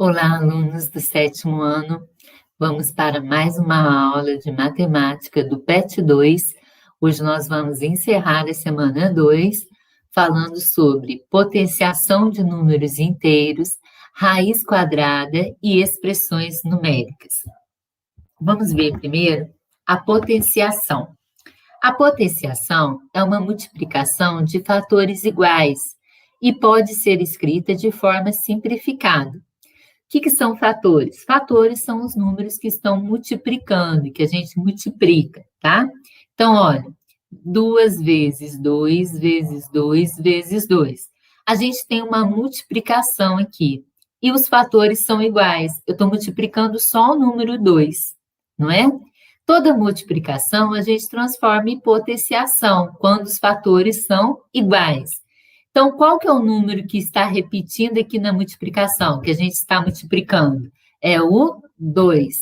Olá, alunos do 7º ano. Vamos para mais uma aula de matemática do PET 2. Hoje nós vamos encerrar a semana 2, falando sobre potenciação de números inteiros, raiz quadrada e expressões numéricas. Vamos ver primeiro a potenciação. A potenciação é uma multiplicação de fatores iguais e pode ser escrita de forma simplificada. O que são fatores? Fatores são os números que estão multiplicando, que a gente multiplica, tá? Então, olha, 2 vezes 2 vezes 2 vezes 2. A gente tem uma multiplicação aqui. E os fatores são iguais. Eu estou multiplicando só o número 2, não é? Toda multiplicação a gente transforma em potenciação, quando os fatores são iguais. Então, qual que é o número que está repetindo aqui na multiplicação, que a gente está multiplicando? É o 2.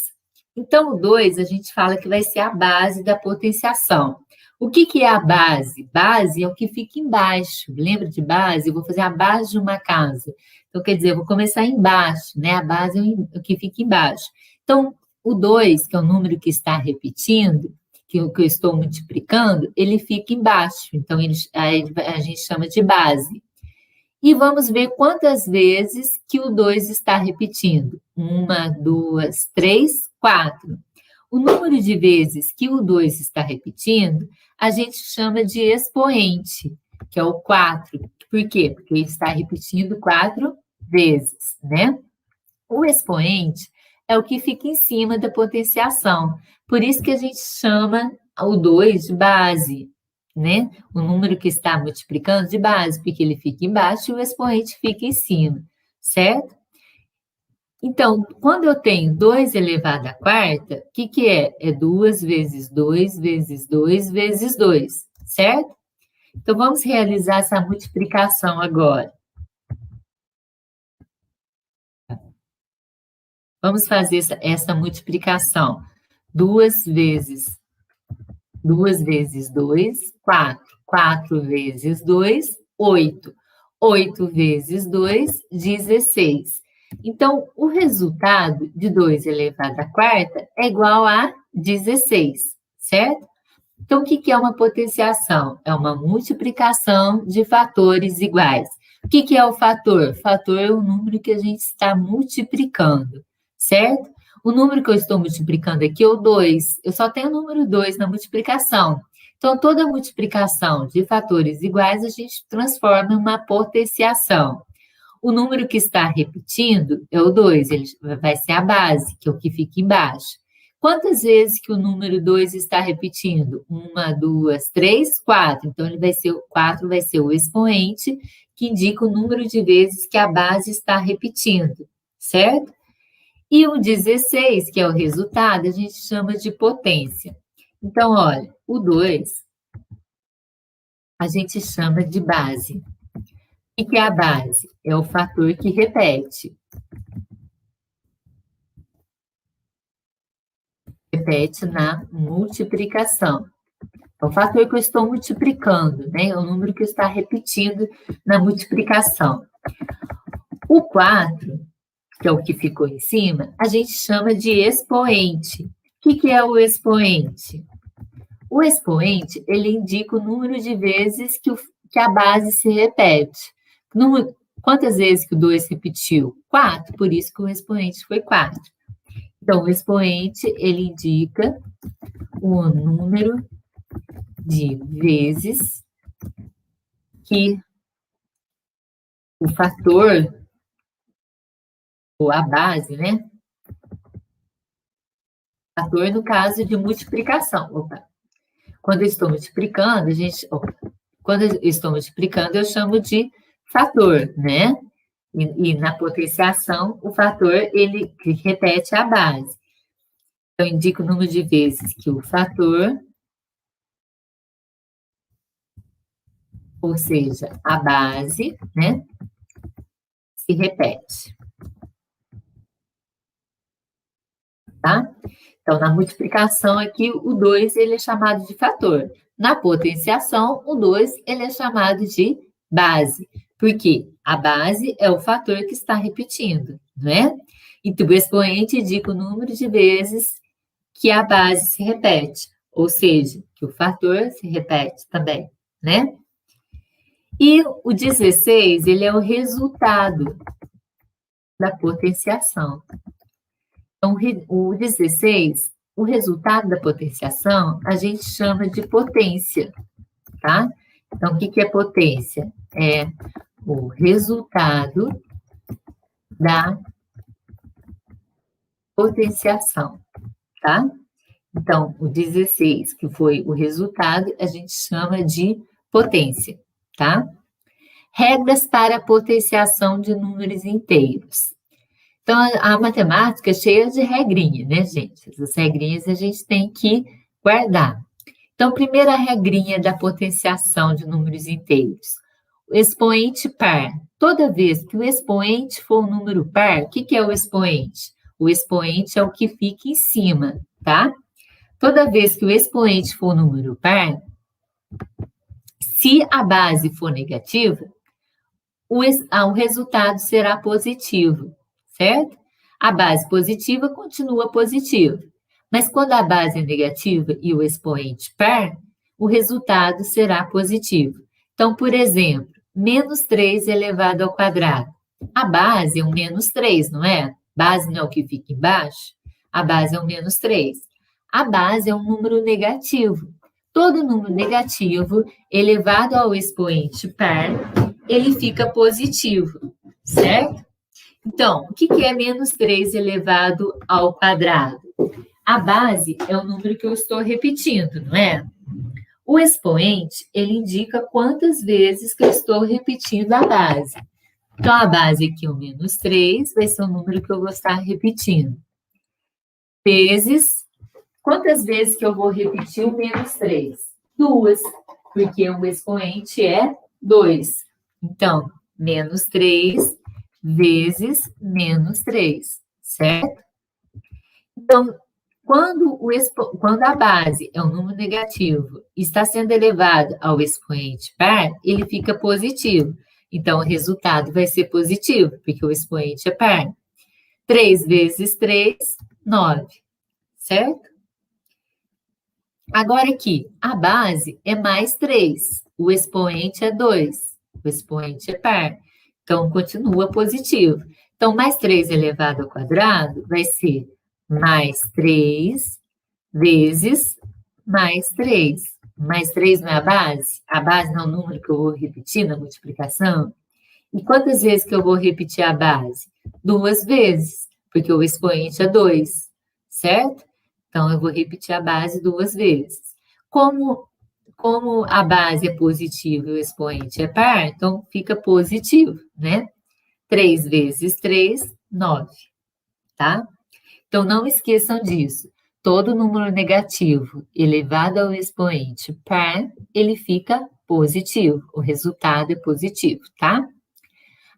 Então, o 2 a gente fala que vai ser a base da potenciação. O que é a base? Base é o que fica embaixo. Lembra de base? Eu vou fazer a base de uma casa. Então, quer dizer, eu vou começar embaixo, né? A base é o que fica embaixo. Então, o 2, que é o número que está repetindo, que eu estou multiplicando, ele fica embaixo. Então, a gente chama de base. E vamos ver quantas vezes que o 2 está repetindo. 1, 2, 3, 4. O número de vezes que o 2 está repetindo, a gente chama de expoente, que é o 4. Por quê? Porque ele está repetindo 4 vezes, né? O expoente é o que fica em cima da potenciação. Por isso que a gente chama o 2 de base, né? O número que está multiplicando de base, porque ele fica embaixo e o expoente fica em cima, certo? Então, quando eu tenho 2 elevado à quarta, o que é? É 2 vezes 2 vezes 2 vezes 2, certo? Então, vamos realizar essa multiplicação agora. Vamos fazer essa multiplicação. 2 vezes 2, 4. 4 vezes 2, 8. 8 vezes 2, 16. Então, o resultado de 2 elevado à quarta é igual a 16, certo? Então, o que é uma potenciação? É uma multiplicação de fatores iguais. O que é o fator? Fator é o número que a gente está multiplicando, certo? O número que eu estou multiplicando aqui é o 2. Eu só tenho o número 2 na multiplicação. Então, toda multiplicação de fatores iguais a gente transforma em uma potenciação. O número que está repetindo é o 2, ele vai ser a base, que é o que fica embaixo. Quantas vezes que o número 2 está repetindo? 1, 2, 3, 4. Então, 4 vai ser o expoente, que indica o número de vezes que a base está repetindo, certo? E o 16, que é o resultado, a gente chama de potência. Então, olha, o 2 a gente chama de base. O que é a base? É o fator que repete. Repete na multiplicação. É o fator que eu estou multiplicando, né? É o número que está repetindo na multiplicação. O 4, que é o que ficou em cima, a gente chama de expoente. O que é o expoente? O expoente, ele indica o número de vezes que a base se repete. Quantas vezes que o 2 repetiu? 4, por isso que o expoente foi 4. Então, o expoente, ele indica o número de vezes que o fator, ou a base, né? Fator no caso de multiplicação. Quando eu estou multiplicando, quando eu estou multiplicando, eu chamo de fator, né? E na potenciação, o fator, ele repete a base. Então, eu indico o número de vezes que o fator, ou seja, a base, né, se repete. Tá? Então, na multiplicação aqui, o 2, ele é chamado de fator. Na potenciação, o 2, ele é chamado de base. Por quê? A base é o fator que está repetindo, não é? Então, o expoente indica o número de vezes que a base se repete, ou seja, que o fator se repete também, né? E o 16, ele é o resultado da potenciação. Então, o 16, o resultado da potenciação, a gente chama de potência, tá? Então, o que é potência? É o resultado da potenciação, tá? Então, o 16, que foi o resultado, a gente chama de potência, tá? Regras para a potenciação de números inteiros. Então, a matemática é cheia de regrinhas, né, gente? Essas regrinhas a gente tem que guardar. Então, primeira regrinha da potenciação de números inteiros. O expoente par. Toda vez que o expoente for um número par, o que é o expoente? O expoente é o que fica em cima, tá? Toda vez que o expoente for um número par, se a base for negativa, o resultado será positivo, certo? A base positiva continua positiva, mas quando a base é negativa e o expoente par, o resultado será positivo. Então, por exemplo, menos 3 elevado ao quadrado. A base é um menos 3, não é? Base não é o que fica embaixo? A base é um menos 3. A base é um número negativo. Todo número negativo elevado ao expoente par, ele fica positivo, certo? Então, o que é menos 3 elevado ao quadrado? A base é o número que eu estou repetindo, não é? O expoente, ele indica quantas vezes que eu estou repetindo a base. Então, a base aqui é o menos 3, vai ser o número que eu vou estar repetindo. Vezes, quantas vezes que eu vou repetir o menos 3? 2, porque o expoente é 2. Então, menos 3 vezes menos 3, certo? Então, quando a base é um número negativo e está sendo elevado ao expoente par, ele fica positivo. Então, o resultado vai ser positivo, porque o expoente é par. 3 vezes 3, 9, certo? Agora aqui, a base é mais 3, o expoente é 2, o expoente é par. Então, continua positivo. Então, mais 3 elevado ao quadrado vai ser mais 3 vezes mais 3. Mais 3 não é a base? A base não é o número que eu vou repetir na multiplicação? E quantas vezes que eu vou repetir a base? 2 vezes, porque o expoente é 2, certo? Então, eu vou repetir a base 2 vezes. Como a base é positiva e o expoente é par, então fica positivo, né? 3 vezes 3, 9, tá? Então, não esqueçam disso. Todo número negativo elevado ao expoente par, ele fica positivo. O resultado é positivo, tá?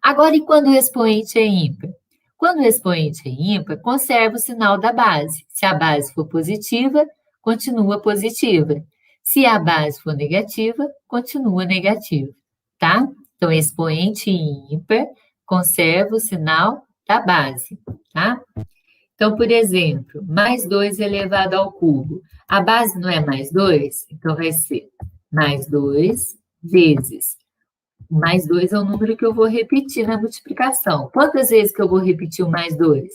Agora, e quando o expoente é ímpar? Quando o expoente é ímpar, conserva o sinal da base. Se a base for positiva, continua positiva. Se a base for negativa, continua negativa, tá? Então, expoente ímpar conserva o sinal da base, tá? Então, por exemplo, mais 2 elevado ao cubo. A base não é mais 2? Então, vai ser mais 2 vezes. Mais 2 é o número que eu vou repetir na multiplicação. Quantas vezes que eu vou repetir o mais 2?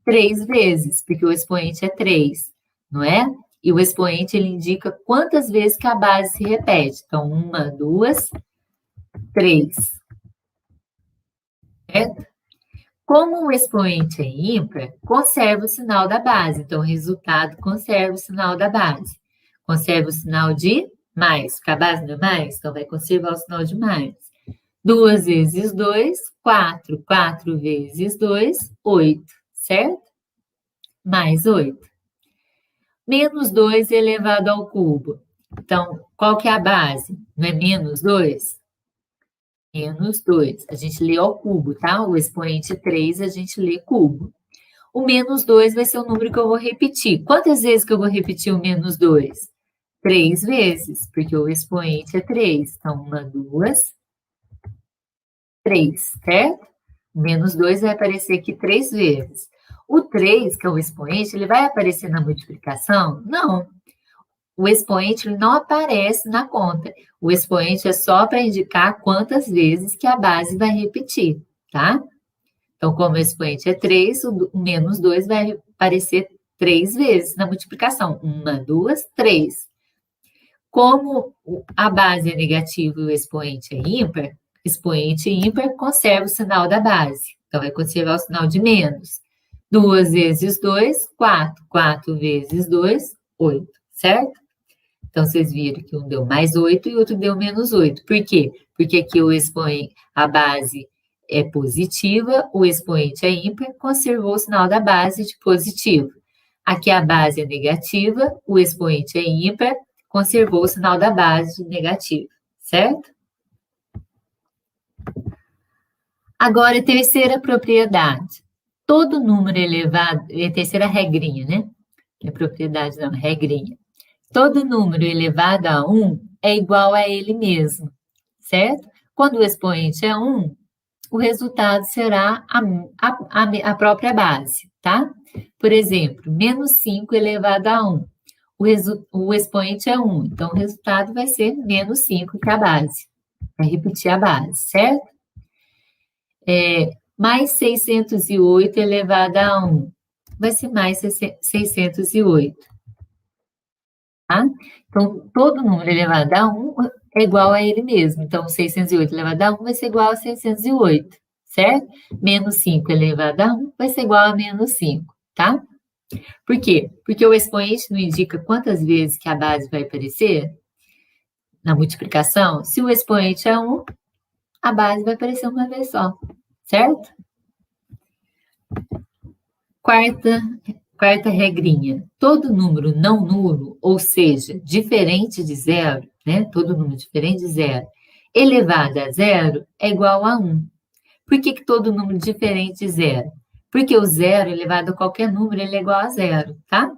3 vezes, porque o expoente é 3, não é? E o expoente, ele indica quantas vezes que a base se repete. Então, 1, 2, 3. Certo? Como o expoente é ímpar, conserva o sinal da base. Então, o resultado conserva o sinal da base. Conserva o sinal de mais, porque a base não é mais, então vai conservar o sinal de mais. 2 vezes 2, 4. 4 vezes 2, 8, certo? Mais 8. Menos 2 elevado ao cubo. Então, qual que é a base? Não é menos 2? Menos 2. A gente lê ao cubo, tá? O expoente 3, a gente lê cubo. O menos 2 vai ser o número que eu vou repetir. Quantas vezes que eu vou repetir o menos 2? 3 vezes, porque o expoente é 3. Então, 1, 2, 3, certo? O menos 2 vai aparecer aqui 3 vezes. O 3, que é o expoente, ele vai aparecer na multiplicação? Não. O expoente ele não aparece na conta. O expoente é só para indicar quantas vezes que a base vai repetir, tá? Então, como o expoente é 3, o menos 2 vai aparecer 3 vezes na multiplicação. 1, 2, 3. Como a base é negativa e o expoente é ímpar, expoente ímpar conserva o sinal da base. Então, vai conservar o sinal de menos. 2 vezes 2, 4. 4 vezes 2, 8, certo? Então, vocês viram que um deu mais 8 e o outro deu menos 8. Por quê? Porque aqui a base é positiva, o expoente é ímpar, conservou o sinal da base de positivo. Aqui a base é negativa, o expoente é ímpar, conservou o sinal da base de negativo, certo? Agora, terceira propriedade. Todo número elevado, terceira regrinha, né? Não é propriedade não, regrinha. Todo número elevado a 1 é igual a ele mesmo, certo? Quando o expoente é 1, o resultado será a própria base, tá? Por exemplo, menos 5 elevado a 1. O expoente é 1, então o resultado vai ser menos 5, que é a base. Vai repetir a base, certo? Mais 608 elevado a 1 vai ser mais 608. Tá? Então, todo número elevado a 1 é igual a ele mesmo. Então, 608 elevado a 1 vai ser igual a 608, certo? Menos 5 elevado a 1 vai ser igual a menos 5, tá? Por quê? Porque o expoente não indica quantas vezes que a base vai aparecer na multiplicação. Se o expoente é 1, a base vai aparecer uma vez só, certo? Quarta regrinha. Todo número não nulo, ou seja, diferente de zero, né? Todo número diferente de zero, elevado a zero é igual a 1. Por que todo número diferente de zero? Porque o zero elevado a qualquer número, ele é igual a zero, tá?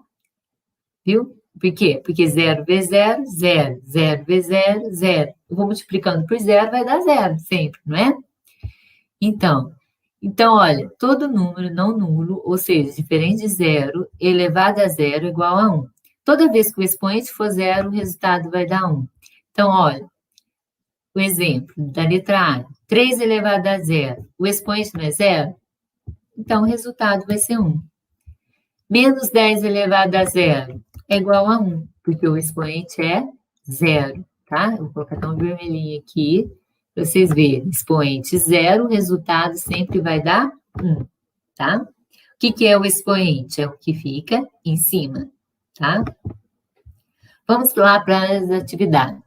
Viu? Por quê? Porque 0 vezes 0, 0. 0 vezes 0, 0. Eu vou multiplicando por 0, vai dar 0 sempre, não é? Então, olha, todo número não nulo, ou seja, diferente de 0, elevado a 0 é igual a 1. Toda vez que o expoente for 0, o resultado vai dar 1. Então, olha, o exemplo da letra A, 3 elevado a 0, o expoente não é 0? Então, o resultado vai ser 1. Menos 10 elevado a 0 é igual a 1, porque o expoente é 0, tá? Eu vou colocar até um vermelhinho aqui, para vocês verem. Expoente 0, o resultado sempre vai dar 1, tá? O que é o expoente? É o que fica em cima, tá? Vamos lá para as atividades.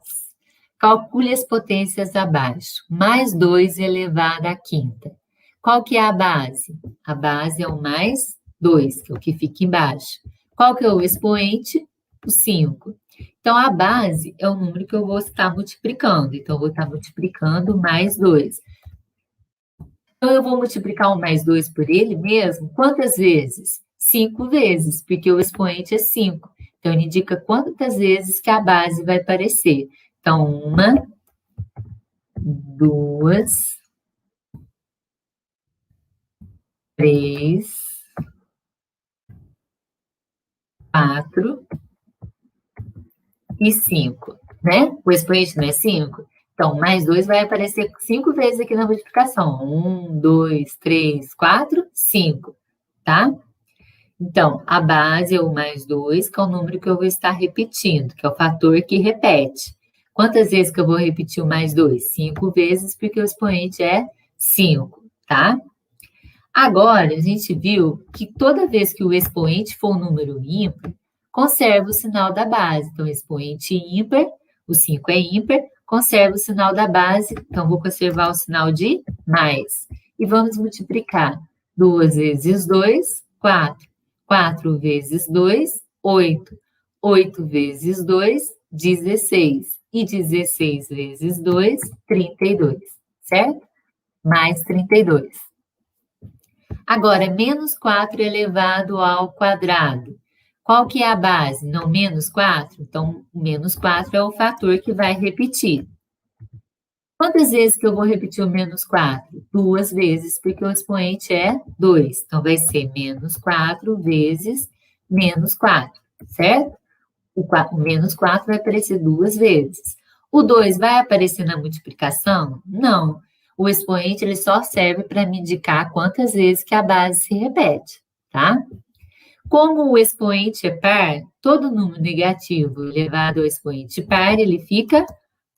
Calcule as potências abaixo. Mais 2 elevado à quinta. Qual que é a base? A base é o mais 2, que é o que fica embaixo. Qual que é o expoente? O 5. Então, a base é o número que eu vou estar multiplicando. Então, eu vou estar multiplicando mais 2. Então, eu vou multiplicar o mais 2 por ele mesmo. Quantas vezes? 5 vezes, porque o expoente é 5. Então, ele indica quantas vezes que a base vai aparecer. Então, 1, 2, 3, 4 e 5, né? O expoente não é 5? Então, mais 2 vai aparecer 5 vezes aqui na multiplicação. 1, 2, 3, 4, 5, tá? Então, a base é o mais 2, que é o número que eu vou estar repetindo, que é o fator que repete. Quantas vezes que eu vou repetir o mais 2? 5 vezes, porque o expoente é 5, tá? Agora, a gente viu que toda vez que o expoente for um número ímpar, conserva o sinal da base. Então, expoente ímpar, o 5 é ímpar, conserva o sinal da base, então vou conservar o sinal de mais. E vamos multiplicar. 2 vezes 2, 4. 4 vezes 2, 8. 8 vezes 2, 16. E 16 vezes 2, 32, certo? Mais 32. Agora, menos 4 elevado ao quadrado. Qual que é a base? Não, menos 4? Então, menos 4 é o fator que vai repetir. Quantas vezes que eu vou repetir o menos 4? 2 vezes, porque o expoente é 2. Então, vai ser menos 4 vezes menos 4, certo? O menos 4 vai aparecer 2 vezes. O 2 vai aparecer na multiplicação? Não. O expoente ele só serve para me indicar quantas vezes que a base se repete, tá? Como o expoente é par, todo número negativo elevado ao expoente par, ele fica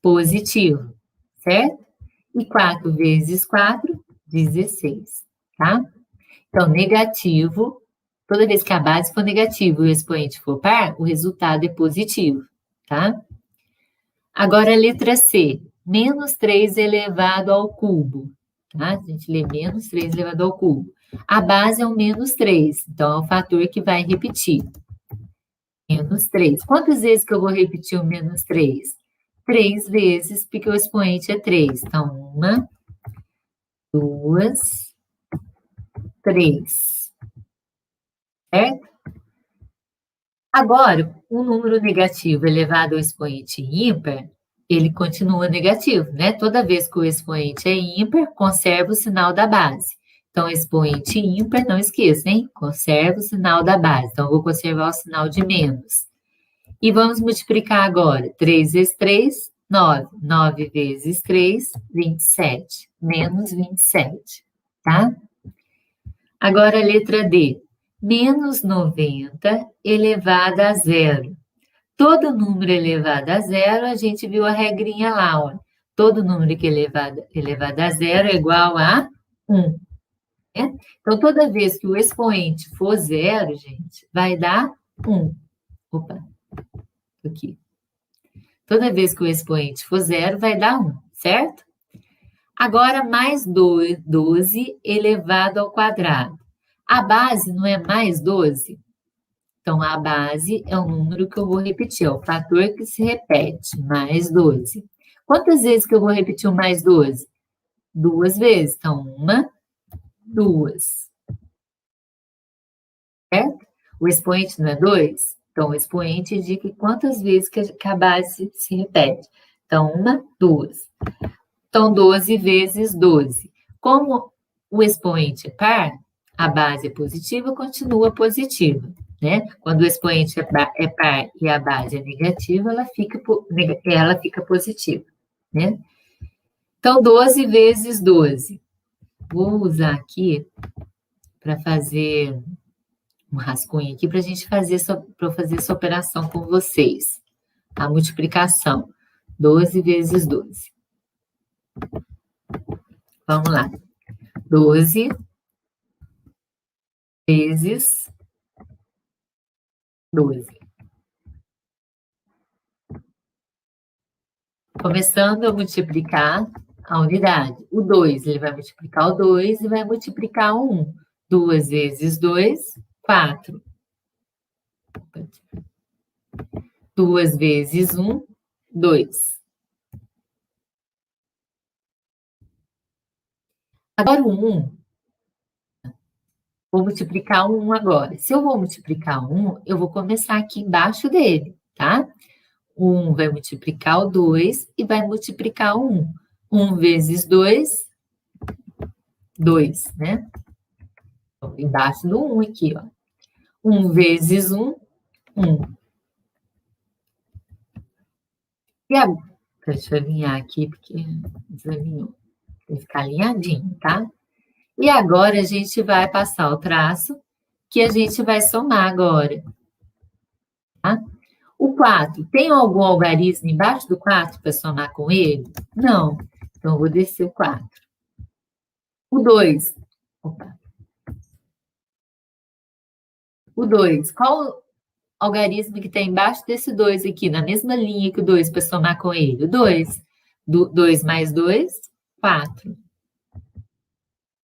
positivo, certo? E 4 vezes 4, 16, tá? Então, negativo, toda vez que a base for negativa e o expoente for par, o resultado é positivo, tá? Agora, a letra C, menos 3 elevado ao cubo, tá? A gente lê menos 3 elevado ao cubo. A base é o menos 3, então é o fator que vai repetir. Menos 3. Quantas vezes que eu vou repetir o menos 3? 3 vezes, porque o expoente é 3. Então, 1, 2, 3. Certo? Agora, um número negativo elevado ao expoente ímpar, ele continua negativo, né? Toda vez que o expoente é ímpar, conserva o sinal da base. Então, expoente ímpar, não esqueça, hein? Conserva o sinal da base. Então, eu vou conservar o sinal de menos. E vamos multiplicar agora. 3 vezes 3, 9. 9 vezes 3, 27. Menos 27, tá? Agora a letra D. Menos 90 elevado a zero. Todo número elevado a zero, a gente viu a regrinha lá, ó. Todo número que é elevado a zero é igual a 1. Né? Então, toda vez que o expoente for zero, gente, vai dar 1. Opa, aqui. Toda vez que o expoente for zero, vai dar 1, certo? Agora, mais 12 elevado ao quadrado. A base não é mais 12? Então, a base é o número que eu vou repetir, é o fator que se repete, mais 12. Quantas vezes que eu vou repetir o mais 12? 2 vezes. Então, 1, 2. Certo? O expoente não é 2? Então, o expoente indica quantas vezes que a base se repete. Então, 1, 2. Então, 12 vezes 12. Como o expoente é par, a base é positiva, continua positiva, né? Quando o expoente é par e a base é negativa, ela fica positiva, né? Então, 12 vezes 12. Vou usar aqui para fazer um rascunho aqui para a gente fazer essa operação com vocês. A multiplicação. 12 vezes 12. Vamos lá. 12 vezes 12. Começando a multiplicar a unidade. O 2, ele vai multiplicar o 2 e vai multiplicar o 1. 2 vezes 2, 4. 2 vezes 1, 2. Agora o 1, vou multiplicar o 1 agora. Se eu vou multiplicar o 1, eu vou começar aqui embaixo dele, tá? O 1 vai multiplicar o 2 e vai multiplicar o 1. 1 vezes 2, 2, né? Então, embaixo do 1 aqui, ó. 1 vezes 1, 1. E agora, deixa eu alinhar aqui, porque desalinhou. Tem que ficar alinhadinho, tá? E agora a gente vai passar o traço, que a gente vai somar agora. Tá? O 4, tem algum algarismo embaixo do 4 para somar com ele? Não. Então, eu vou descer o 4. O 2. Opa. O 2. Qual algarismo que tem embaixo desse 2 aqui, na mesma linha que o 2 para somar com ele? O 2. 2 mais 2, 4.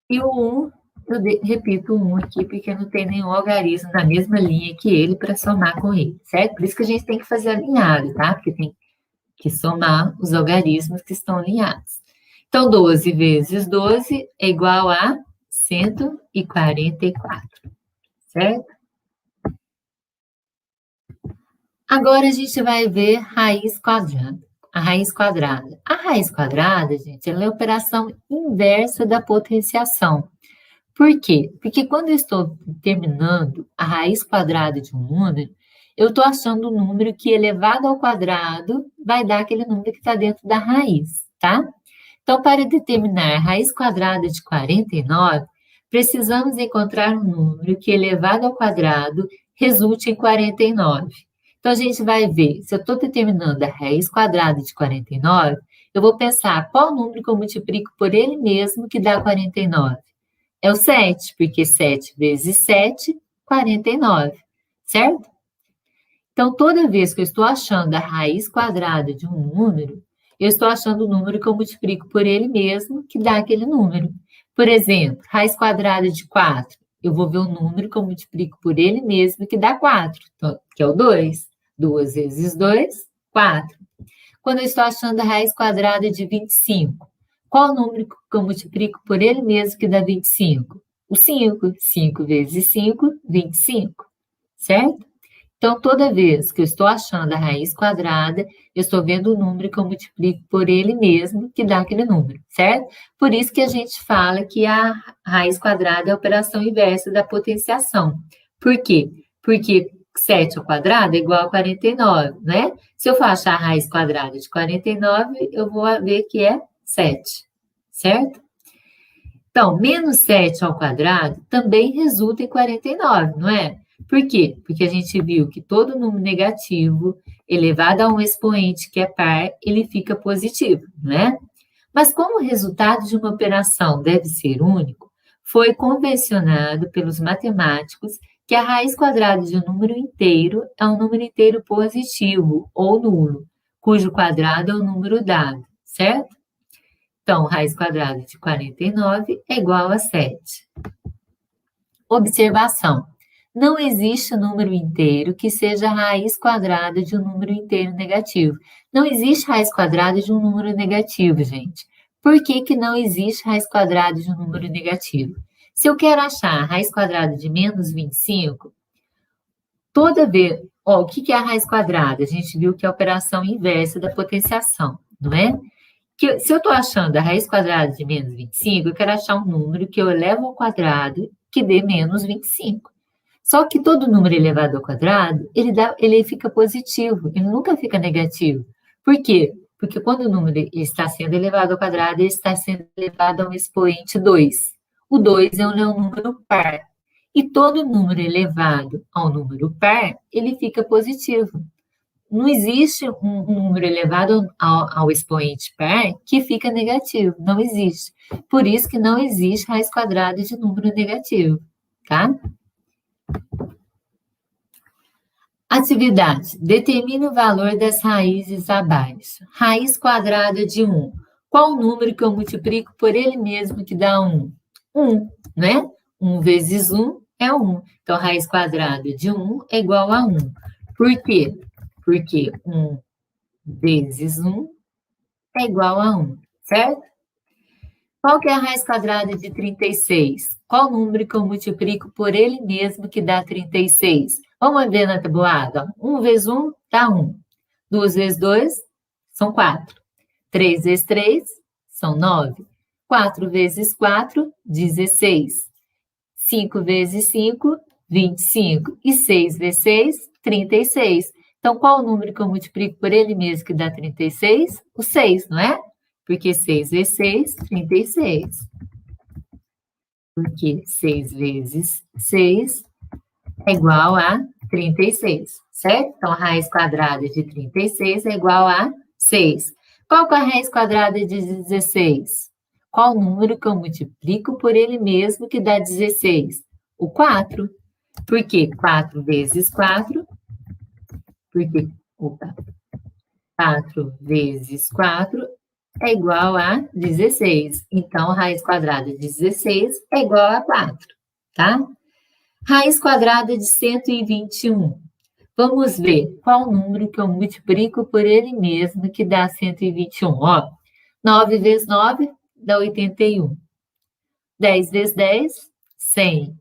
E o 1, eu repito o 1 aqui, porque não tem nenhum algarismo na mesma linha que ele para somar com ele, certo? Por isso que a gente tem que fazer alinhado, tá? Porque tem que somar os algarismos que estão alinhados. Então, 12 vezes 12 é igual a 144, certo? Agora a gente vai ver raiz quadrada. a raiz quadrada. A raiz quadrada, gente, ela é a operação inversa da potenciação. Por quê? Porque quando eu estou determinando a raiz quadrada de um número, eu estou achando o número que elevado ao quadrado vai dar aquele número que está dentro da raiz, tá? Então, para determinar a raiz quadrada de 49, precisamos encontrar um número que elevado ao quadrado resulte em 49. Então, a gente vai ver, se eu estou determinando a raiz quadrada de 49, eu vou pensar qual número que eu multiplico por ele mesmo que dá 49. É o 7, porque 7 vezes 7, 49, certo? Então, toda vez que eu estou achando a raiz quadrada de um número, eu estou achando o número que eu multiplico por ele mesmo, que dá aquele número. Por exemplo, raiz quadrada de 4, eu vou ver o número que eu multiplico por ele mesmo, que dá 4, então, que é o 2. 2 vezes 2, 4. Quando eu estou achando a raiz quadrada de 25, qual o número que eu multiplico por ele mesmo, que dá 25? O 5. 5 vezes 5, 25, certo? Então, toda vez que eu estou achando a raiz quadrada, eu estou vendo o número que eu multiplico por ele mesmo, que dá aquele número, certo? Por isso que a gente fala que a raiz quadrada é a operação inversa da potenciação. Por quê? Porque 7 ao quadrado é igual a 49, né? Se eu for achar a raiz quadrada de 49, eu vou ver que é 7, certo? Então, menos 7 ao quadrado também resulta em 49, não é? Por quê? Porque a gente viu que todo número negativo elevado a um expoente que é par, ele fica positivo, não é? Mas como o resultado de uma operação deve ser único, foi convencionado pelos matemáticos que a raiz quadrada de um número inteiro é um número inteiro positivo ou nulo, cujo quadrado é o número dado, certo? Então, raiz quadrada de 49 é igual a 7. Observação. Não existe número inteiro que seja a raiz quadrada de um número inteiro negativo. Não existe raiz quadrada de um número negativo, gente. Por que que não existe raiz quadrada de um número negativo? Se eu quero achar a raiz quadrada de menos 25, toda vez... o que é a raiz quadrada? A gente viu que é a operação inversa da potenciação, não é? Se eu estou achando a raiz quadrada de menos 25, eu quero achar um número que eu elevo ao quadrado que dê menos 25. Só que todo número elevado ao quadrado, ele fica positivo, ele nunca fica negativo. Por quê? Porque quando o número está sendo elevado ao quadrado, ele está sendo elevado a um expoente 2. O 2 é um número par. E todo número elevado ao número par, ele fica positivo. Não existe um número elevado ao expoente par que fica negativo, não existe. Por isso que não existe raiz quadrada de número negativo, tá? Atividade. Determine o valor das raízes abaixo. Raiz quadrada de 1. Qual o número que eu multiplico por ele mesmo que dá 1? 1, né? 1 vezes 1 é 1. Então, raiz quadrada de 1 é igual a 1. Por quê? Porque 1 vezes 1 é igual a 1, certo? Qual que é a raiz quadrada de 36? Qual número que eu multiplico por ele mesmo que dá 36? Vamos ver na tabuada. 1 vezes 1 dá 1. 2 vezes 2 são 4. 3 vezes 3 são 9. 4 vezes 4, 16. 5 vezes 5, 25. E 6 vezes 6, 36. Então, qual o número que eu multiplico por ele mesmo que dá 36? O 6, não é? Porque 6 vezes 6, 36. Porque 6 vezes 6 é igual a 36, certo? Então, a raiz quadrada de 36 é igual a 6. Qual que é a raiz quadrada de 16? Qual o número que eu multiplico por ele mesmo que dá 16? O 4. Por quê? 4 vezes 4. Porque 4 vezes 4 é igual a 16. Então, raiz quadrada de 16 é igual a 4, tá? Raiz quadrada de 121. Vamos ver qual número que eu multiplico por ele mesmo que dá 121. Ó, 9 vezes 9 dá 81. 10 vezes 10, 100.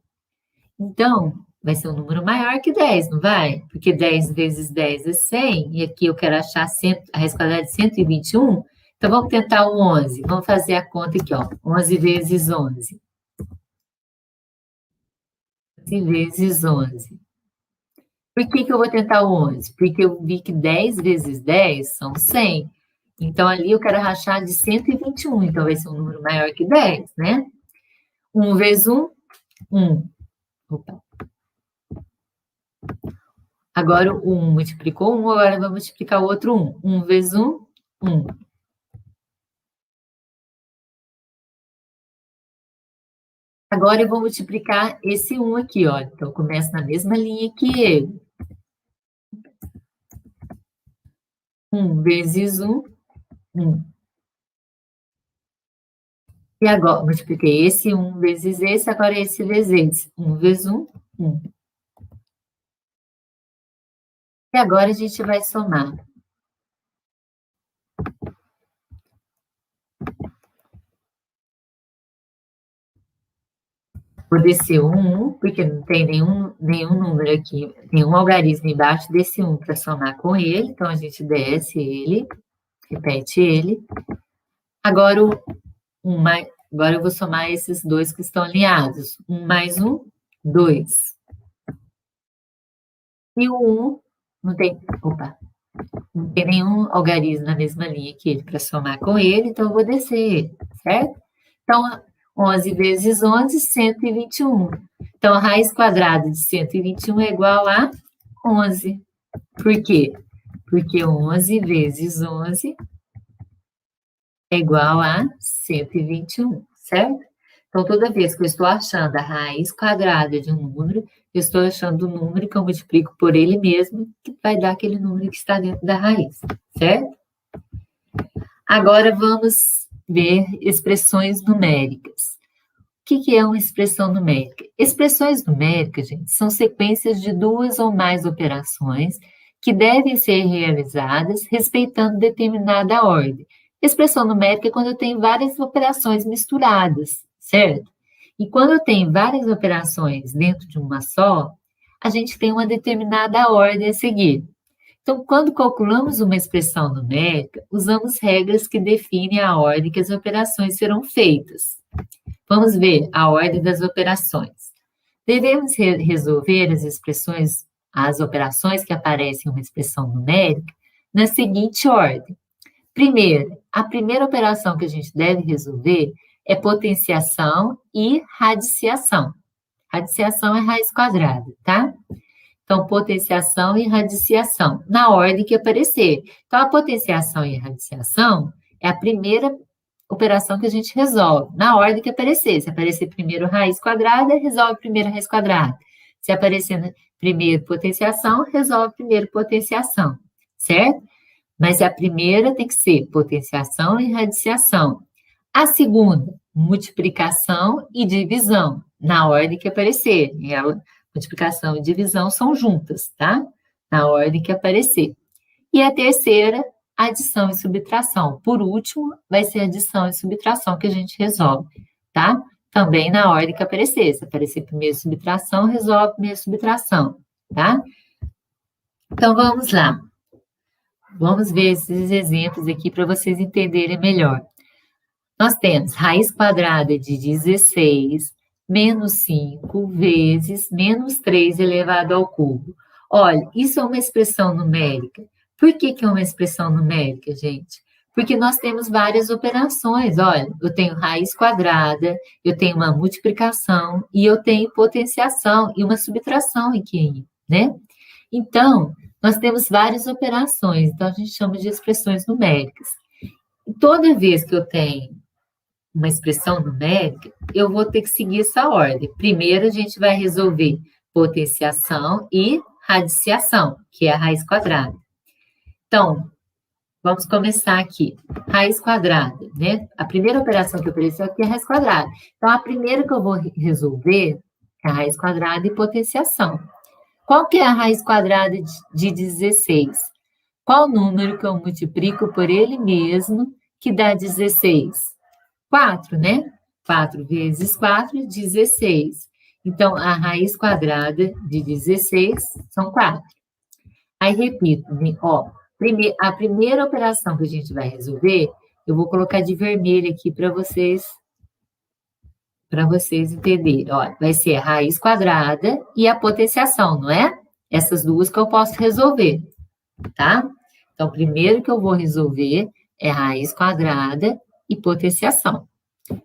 Então, vai ser um número maior que 10, não vai? Porque 10 vezes 10 é 100, e aqui eu quero achar a raiz quadrada de 121. Então, vamos tentar o 11. Vamos fazer a conta aqui, ó. 11 vezes 11. 11 vezes 11. Por que eu vou tentar o 11? Porque eu vi que 10 vezes 10 são 100. Então, ali eu quero rachar de 121. Então, vai ser um número maior que 10, né? 1 vezes 1, 1. Opa. Agora o 1 multiplicou 1, agora vai multiplicar o outro 1. 1 vezes 1, 1. Agora eu vou multiplicar esse 1 aqui, ó. Então, começa na mesma linha que ele. 1 vezes 1, 1. E agora, multipliquei esse 1 vezes esse, agora esse vezes esse. 1 vezes 1, 1. E agora a gente vai somar. Vou descer o 1, porque não tem nenhum número aqui, nenhum algarismo embaixo desse 1 para somar com ele. Então, a gente desce ele, repete ele. Agora, agora eu vou somar esses dois que estão alinhados. 1 mais 1, 2. E o 1 não tem, não tem nenhum algarismo na mesma linha que ele para somar com ele, então eu vou descer ele, certo? Então, 11 vezes 11, 121. Então, a raiz quadrada de 121 é igual a 11. Por quê? Porque 11 vezes 11 é igual a 121, certo? Então, toda vez que eu estou achando a raiz quadrada de um número, eu estou achando o número que eu multiplico por ele mesmo, que vai dar aquele número que está dentro da raiz, certo? Agora, vamos ver expressões numéricas. O que é uma expressão numérica? Expressões numéricas, gente, são sequências de duas ou mais operações que devem ser realizadas respeitando determinada ordem. Expressão numérica é quando eu tenho várias operações misturadas, certo? E quando eu tenho várias operações dentro de uma só, a gente tem uma determinada ordem a seguir. Então, quando calculamos uma expressão numérica, usamos regras que definem a ordem que as operações serão feitas. Vamos ver a ordem das operações. Devemos resolver as operações que aparecem em uma expressão numérica na seguinte ordem. Primeiro, a primeira operação que a gente deve resolver é potenciação e radiciação. Radiciação é raiz quadrada, tá? Então, potenciação e radiciação, na ordem que aparecer. Então, a potenciação e a radiciação é a primeira operação que a gente resolve, na ordem que aparecer. Se aparecer primeiro raiz quadrada, resolve primeiro raiz quadrada. Se aparecer primeiro potenciação, resolve primeiro potenciação, certo? Mas a primeira tem que ser potenciação e radiciação. A segunda, multiplicação e divisão, na ordem que aparecer. Multiplicação e divisão são juntas, tá? Na ordem que aparecer. E a terceira, adição e subtração. Por último, vai ser adição e subtração que a gente resolve, tá? Também na ordem que aparecer. Se aparecer primeiro subtração, resolve primeiro subtração, tá? Então, vamos lá. Vamos ver esses exemplos aqui para vocês entenderem melhor. Nós temos raiz quadrada de 16 menos 5 vezes menos 3 elevado ao cubo. Olha, isso é uma expressão numérica. Por que é uma expressão numérica, gente? Porque nós temos várias operações. Olha, eu tenho raiz quadrada, eu tenho uma multiplicação e eu tenho potenciação e uma subtração aqui, né? Então, nós temos várias operações, então a gente chama de expressões numéricas. E toda vez que eu tenho uma expressão numérica, eu vou ter que seguir essa ordem. Primeiro, a gente vai resolver potenciação e radiciação, que é a raiz quadrada. Então, vamos começar aqui. Raiz quadrada, né? A primeira operação que apareceu aqui é a raiz quadrada. Então, a primeira que eu vou resolver é a raiz quadrada e potenciação. Qual que é a raiz quadrada de 16? Qual número que eu multiplico por ele mesmo que dá 16? 4, né? 4 vezes 4, 16. Então, a raiz quadrada de 16 são 4. Aí, repito, ó, a primeira operação que a gente vai resolver, eu vou colocar de vermelho aqui para vocês entenderem. Ó, vai ser a raiz quadrada e a potenciação, não é? Essas duas que eu posso resolver, tá? Então, o primeiro que eu vou resolver é raiz quadrada e potenciação.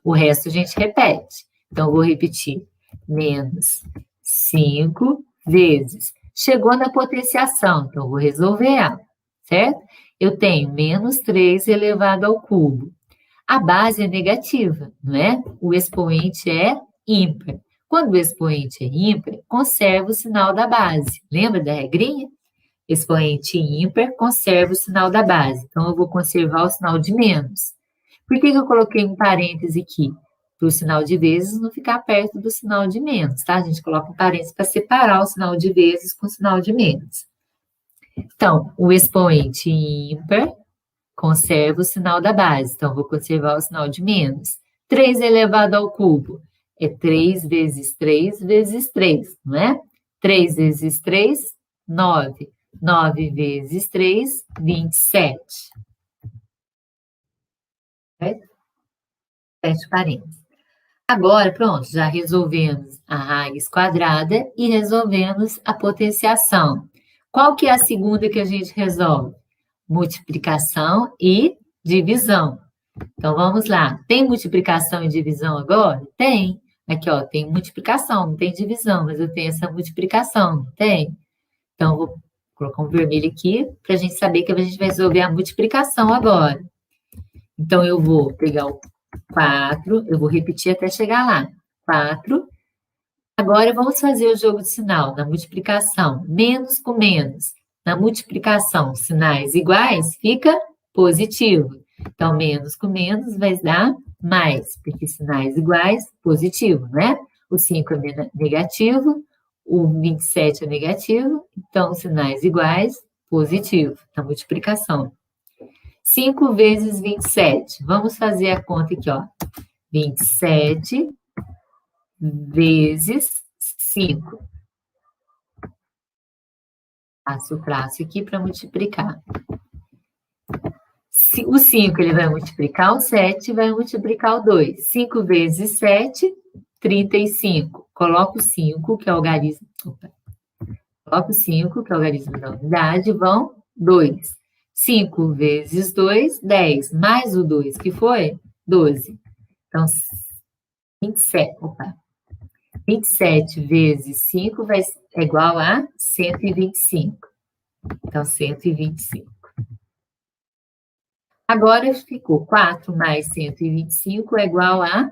O resto a gente repete. Então, eu vou repetir. Menos 5 vezes. Chegou na potenciação, então eu vou resolver ela, certo? Eu tenho menos 3 elevado ao cubo. A base é negativa, não é? O expoente é ímpar. Quando o expoente é ímpar, conserva o sinal da base. Lembra da regrinha? Expoente ímpar conserva o sinal da base. Então, eu vou conservar o sinal de menos. Por que eu coloquei um parêntese aqui? Para o sinal de vezes não ficar perto do sinal de menos, tá? A gente coloca um parêntese para separar o sinal de vezes com o sinal de menos. Então, o expoente ímpar conserva o sinal da base. Então, vou conservar o sinal de menos. 3 elevado ao cubo é 3 vezes 3 vezes 3, não é? 3 vezes 3, 9. 9 vezes 3, 27. Certo? Fecha parênteses. Agora, pronto, já resolvemos a raiz quadrada e resolvemos a potenciação. Qual que é a segunda que a gente resolve? Multiplicação e divisão. Então, vamos lá. Tem multiplicação e divisão agora? Tem. Aqui, ó, tem multiplicação, não tem divisão, mas eu tenho essa multiplicação, não tem? Então, vou colocar um vermelho aqui para a gente saber que a gente vai resolver a multiplicação agora. Então, eu vou pegar o 4, eu vou repetir até chegar lá. 4. Agora, vamos fazer o jogo de sinal na multiplicação. Menos com menos. Na multiplicação, sinais iguais, fica positivo. Então, menos com menos vai dar mais, porque sinais iguais, positivo, né? O 5 é negativo, o 27 é negativo, então, sinais iguais, positivo, na multiplicação. 5 vezes 27. Vamos fazer a conta aqui, ó. 27 vezes 5. Passo o traço aqui para multiplicar. O 5 ele vai multiplicar o 7, vai multiplicar o 2. 5 vezes 7, 35. Coloco o 5, que é o algarismo. Coloco o 5, que é o algarismo da unidade, vão 2. 5 vezes 2, 10. Mais o 2, que foi 12. Então, 27. 27 vezes 5 é igual a 125. Então, 125. Agora ficou 4 mais 125 é igual a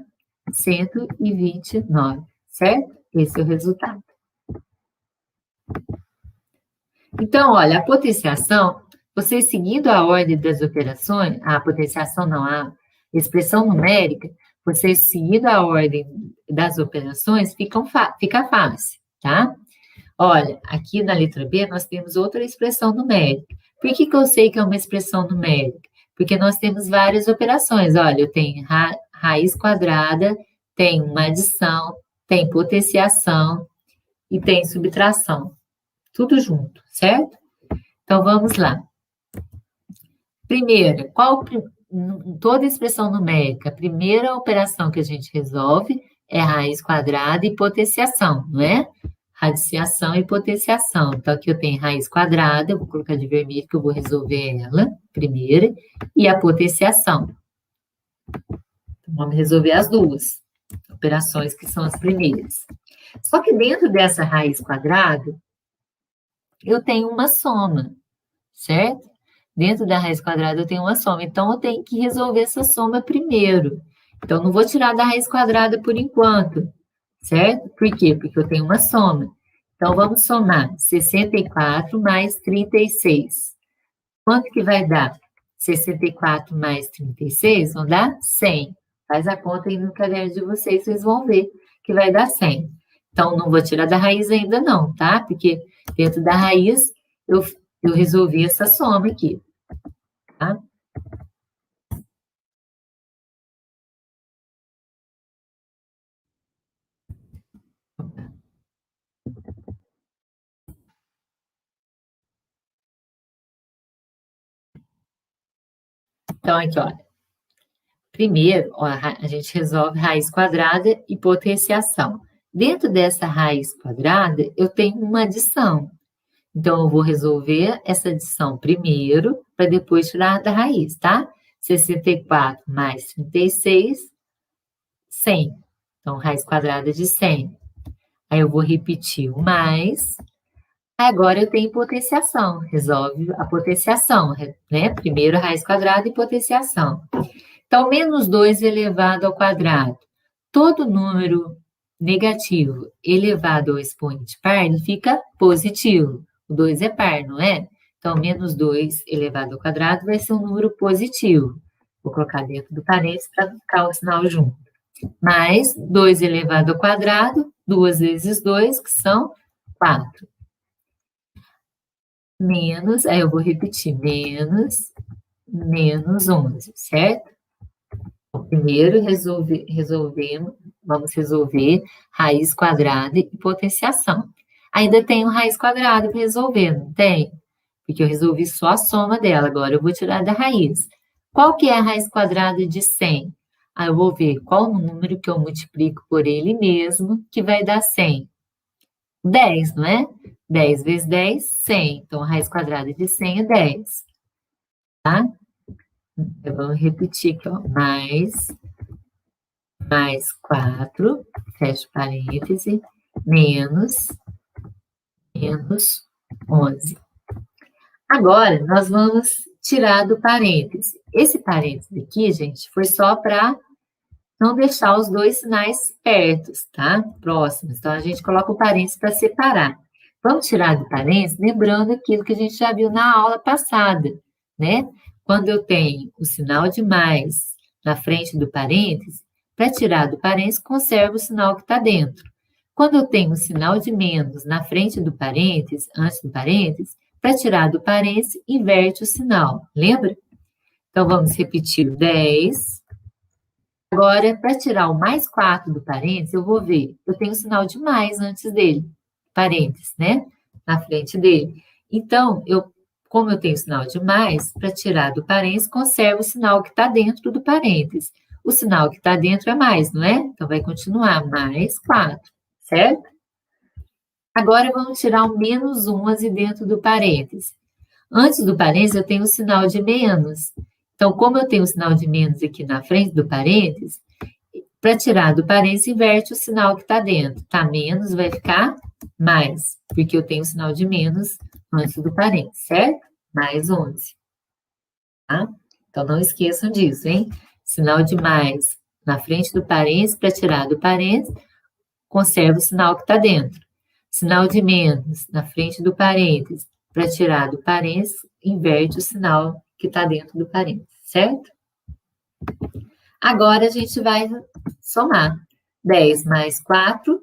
129, certo? Esse é o resultado. Então, olha, a potenciação, você seguindo a ordem das operações, a potenciação não, a expressão numérica, você seguindo a ordem das operações, fica fácil, tá? Olha, aqui na letra B nós temos outra expressão numérica. Por que eu sei que é uma expressão numérica? Porque nós temos várias operações. Olha, eu tenho raiz quadrada, tem uma adição, tem potenciação e tem subtração. Tudo junto, certo? Então, vamos lá. Primeiro, toda expressão numérica, a primeira operação que a gente resolve é raiz quadrada e potenciação, não é? Radiciação e potenciação. Então, aqui eu tenho raiz quadrada, eu vou colocar de vermelho que eu vou resolver ela, primeira, e a potenciação. Então, vamos resolver as duas operações que são as primeiras. Só que dentro dessa raiz quadrada, eu tenho uma soma, certo? Dentro da raiz quadrada eu tenho uma soma, então eu tenho que resolver essa soma primeiro. Então, não vou tirar da raiz quadrada por enquanto, certo? Por quê? Porque eu tenho uma soma. Então, vamos somar 64 mais 36. Quanto que vai dar? 64 mais 36 vão dar 100. Faz a conta aí no caderno de vocês, vocês vão ver que vai dar 100. Então, não vou tirar da raiz ainda não, tá? Porque dentro da raiz eu resolvi essa soma aqui, tá? Então, aqui, olha. Primeiro, ó, a gente resolve raiz quadrada e potenciação. Dentro dessa raiz quadrada, eu tenho uma adição. Então, eu vou resolver essa adição primeiro, para depois tirar da raiz, tá? 64 mais 36, 100. Então, raiz quadrada de 100. Aí, eu vou repetir o mais. Agora, eu tenho potenciação. Resolve a potenciação, né? Primeiro, raiz quadrada e potenciação. Então, menos 2 elevado ao quadrado. Todo número negativo elevado ao expoente par, ele fica positivo. O 2 é par, não é? Então, menos 2 elevado ao quadrado vai ser um número positivo. Vou colocar dentro do parênteses para ficar o sinal junto. Mais 2 elevado ao quadrado, 2 vezes 2, que são 4. Menos, aí eu vou repetir, menos 11, certo? Primeiro, vamos resolver raiz quadrada e potenciação. Ainda tenho raiz quadrada para resolver, não tem? Porque eu resolvi só a soma dela, agora eu vou tirar da raiz. Qual que é a raiz quadrada de 100? Aí eu vou ver qual o número que eu multiplico por ele mesmo, que vai dar 100. 10, não é? 10 vezes 10, 100. Então, a raiz quadrada de 100 é 10. Tá? Então, vamos repetir aqui, ó. Mais 4, fecha parêntese, menos 11. Agora, nós vamos tirar do parêntese. Esse parêntese aqui, gente, foi só para não deixar os dois sinais perto, tá? Próximos. Então, a gente coloca o parêntese para separar. Vamos tirar do parêntese, lembrando aquilo que a gente já viu na aula passada, né? Quando eu tenho o sinal de mais na frente do parêntese, para tirar do parêntese, conservo o sinal que está dentro. Quando eu tenho o sinal de menos na frente do parêntese, antes do parêntese, para tirar do parêntese, inverte o sinal. Lembra? Então, vamos repetir o 10. Agora, para tirar o mais 4 do parêntese, eu vou ver. Eu tenho o sinal de mais antes dele. Parêntese, né? Na frente dele. Então, como eu tenho o sinal de mais, para tirar do parêntese, conservo o sinal que está dentro do parêntese. O sinal que está dentro é mais, não é? Então, vai continuar mais 4, certo? Agora, vamos tirar o menos 11 dentro do parêntese. Antes do parêntese, eu tenho o sinal de menos. Então, como eu tenho o sinal de menos aqui na frente do parêntese, para tirar do parêntese, inverte o sinal que está dentro. Tá menos, vai ficar mais, porque eu tenho o sinal de menos antes do parêntese, certo? Mais 11. Tá? Então, não esqueçam disso, hein? Sinal de mais na frente do parêntese, para tirar do parêntese, conserva o sinal que está dentro. Sinal de menos na frente do parêntese, para tirar do parêntese, inverte o sinal que está dentro do parêntese, certo? Agora, a gente vai somar. 10 mais 4,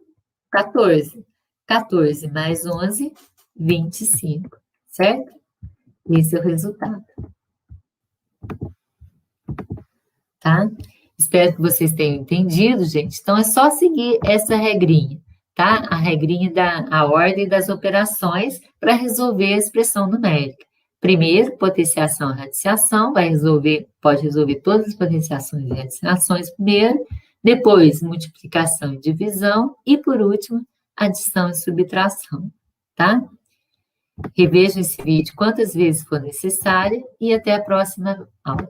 14. 14 mais 11, 25, certo? Esse é o resultado. Tá? Espero que vocês tenham entendido, gente. Então, é só seguir essa regrinha, tá? A regrinha a ordem das operações para resolver a expressão numérica. Primeiro, potenciação e radiciação, pode resolver todas as potenciações e radiciações primeiro, depois, multiplicação e divisão, e por último, adição e subtração, tá? Revejam esse vídeo quantas vezes for necessário e até a próxima aula.